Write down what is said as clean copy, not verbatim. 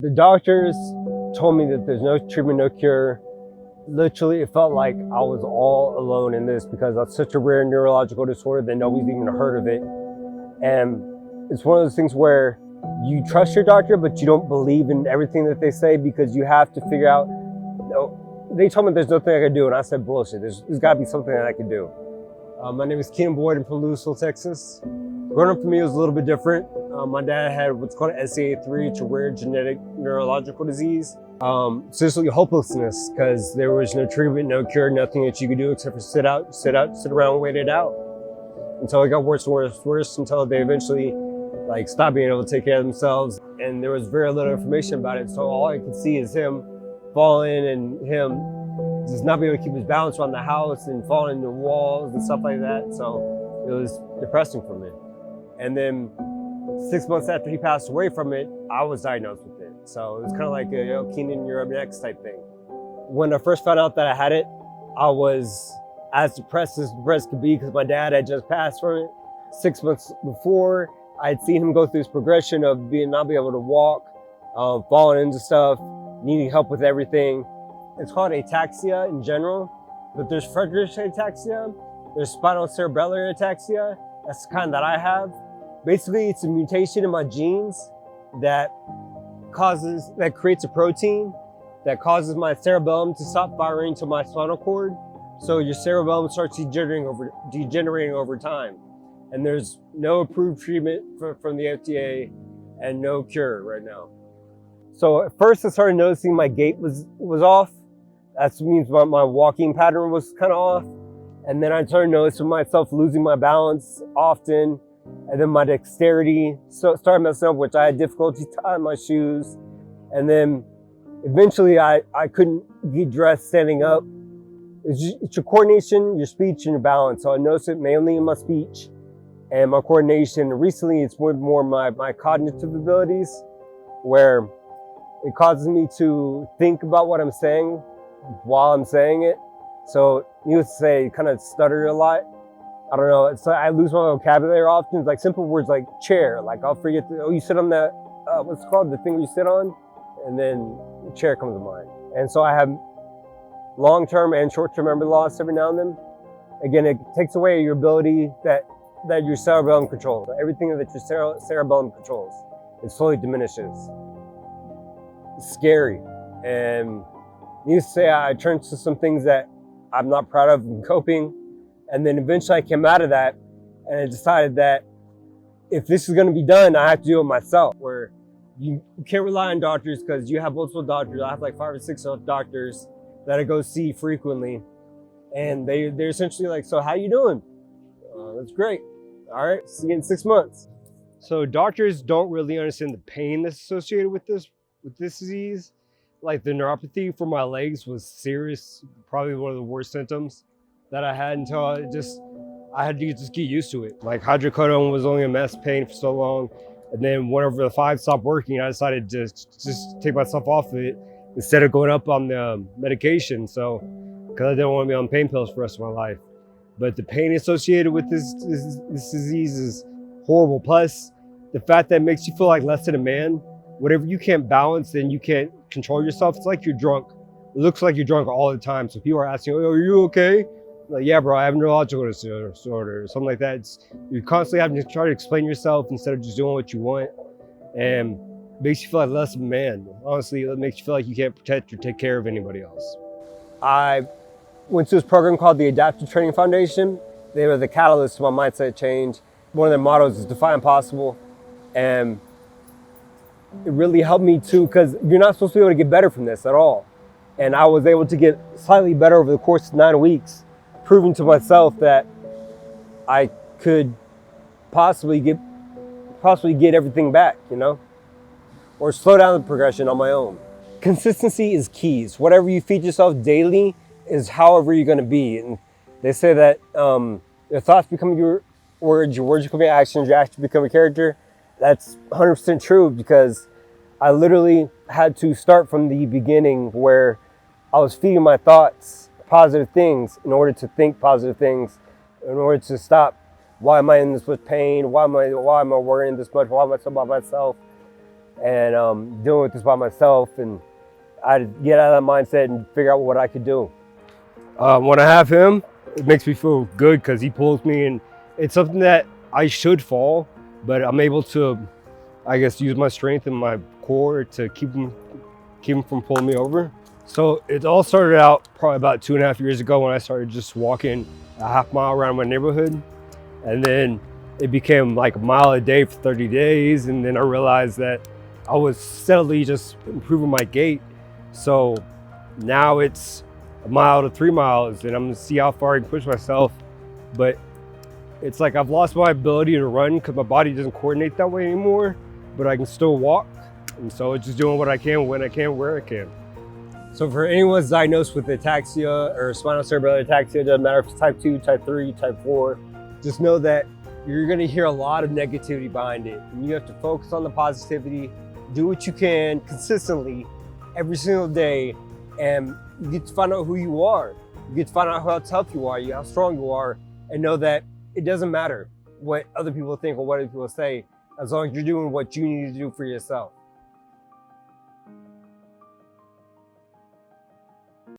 The doctors told me that there's no treatment, no cure. Literally, it felt like I was all alone in this because that's such a rare neurological disorder that nobody's even heard of it. And it's one of those things where you trust your doctor, but you don't believe in everything that they say because you have to figure out, they told me there's nothing I could do. And I said, bullshit, there's gotta be something that I could do. My name is Keenan I'm from Louisville, Texas. Growing up for me was a little bit different. My dad had what's called SCA3, it's a rare genetic neurological disease. Seriously, hopelessness, because there was no treatment, no cure, nothing that you could do except for sit around and wait it out. Until it got worse and worse, until they eventually stopped being able to take care of themselves. And there was very little information about it. So all I could see is him falling and him just not being able to keep his balance around the house and falling into walls and stuff like that. So it was depressing for me. And then 6 months after he passed away from it, I was diagnosed with it. So it was kind of like a, Keenan, you're up next type thing. When I first found out that I had it, I was as depressed could be because my dad had just passed from it. 6 months before, I had seen him go through this progression of not being able to walk, falling into stuff, needing help with everything. It's called ataxia in general, but there's Friedreich's ataxia, there's spinocerebellar ataxia. That's the kind that I have. Basically, it's a mutation in my genes that creates a protein that causes my cerebellum to stop firing to my spinal cord. So your cerebellum starts degenerating over time. And there's no approved treatment from the FDA and no cure right now. So at first I started noticing my gait was off. That means my walking pattern was kind of off. And then I started noticing myself losing my balance often. And then my dexterity started messing up, which I had difficulty tying my shoes. And then eventually I couldn't get dressed standing up. It's your coordination, your speech, and your balance. So I noticed it mainly in my speech and my coordination. Recently, it's more my cognitive abilities, where it causes me to think about what I'm saying while I'm saying it. So needless to say, kind of stutter a lot. I don't know, it's like I lose my vocabulary often. It's like simple words like chair, I'll forget, you sit on that, what's it called, the thing where you sit on? And then the chair comes to mind. And so I have long-term and short-term memory loss every now and then. Again, it takes away your ability that your cerebellum controls. Everything that your cerebellum controls, it slowly diminishes. It's scary. And needless to say, I turned to some things that I'm not proud of in coping. And then eventually I came out of that and I decided that if this is gonna be done, I have to do it myself, where you can't rely on doctors because you have multiple doctors. I have 5 or 6 doctors that I go see frequently. And they're essentially so how you doing? That's great. All right, see you in 6 months. So doctors don't really understand the pain that's associated with this disease. Like the neuropathy for my legs was serious, probably one of the worst symptoms that I had until I had to just get used to it. Hydrocodone was only a mess pain for so long. And then whenever the 5 stopped working, I decided to just take myself off of it instead of going up on the medication. So, because I didn't want to be on pain pills for the rest of my life. But the pain associated with this disease is horrible. Plus, the fact that it makes you feel like less than a man. Whatever you can't balance and you can't control yourself, it's like you're drunk. It looks like you're drunk all the time. So people are asking, oh, are you okay? Yeah, bro, I have a neurological disorder or something like that. You're constantly having to try to explain yourself instead of just doing what you want. And it makes you feel like less of a man. Honestly, it makes you feel like you can't protect or take care of anybody else. I went to this program called the Adaptive Training Foundation. They were the catalyst to my mindset change. One of their mottos is defy impossible. And it really helped me too, because you're not supposed to be able to get better from this at all. And I was able to get slightly better over the course of 9 weeks, proving to myself that I could possibly get everything back, or slow down the progression on my own. Consistency is keys. Whatever you feed yourself daily is however you're gonna be. And they say that your thoughts become your words become your actions become a character. That's 100% true, because I literally had to start from the beginning where I was feeding my thoughts positive things in order to think positive things, in order to stop. Why am I in this much pain? Why am I worrying this much? Why am I so about myself? and dealing with this by myself, and I'd get out of that mindset and figure out what I could do. When I have him, it makes me feel good because he pulls me, and it's something that I should fall, but I'm able to, I guess, use my strength and my core to keep him from pulling me over. So it all started out probably about 2.5 years ago when I started just walking a half mile around my neighborhood, and then it became like a mile a day for 30 days, and then I realized that I was steadily just improving my gait. So now it's a mile to 3 miles, and I'm gonna see how far I can push myself. But it's like I've lost my ability to run because my body doesn't coordinate that way anymore, but I can still walk. And so it's just doing what I can, when I can, where I can. So for anyone that's diagnosed with ataxia or spinal cerebellar ataxia, doesn't matter if it's type 2, type 3, type 4, just know that you're gonna hear a lot of negativity behind it. And you have to focus on the positivity, do what you can consistently every single day, and you get to find out who you are. You get to find out how tough you are, how strong you are, and know that it doesn't matter what other people think or what other people say, as long as you're doing what you need to do for yourself.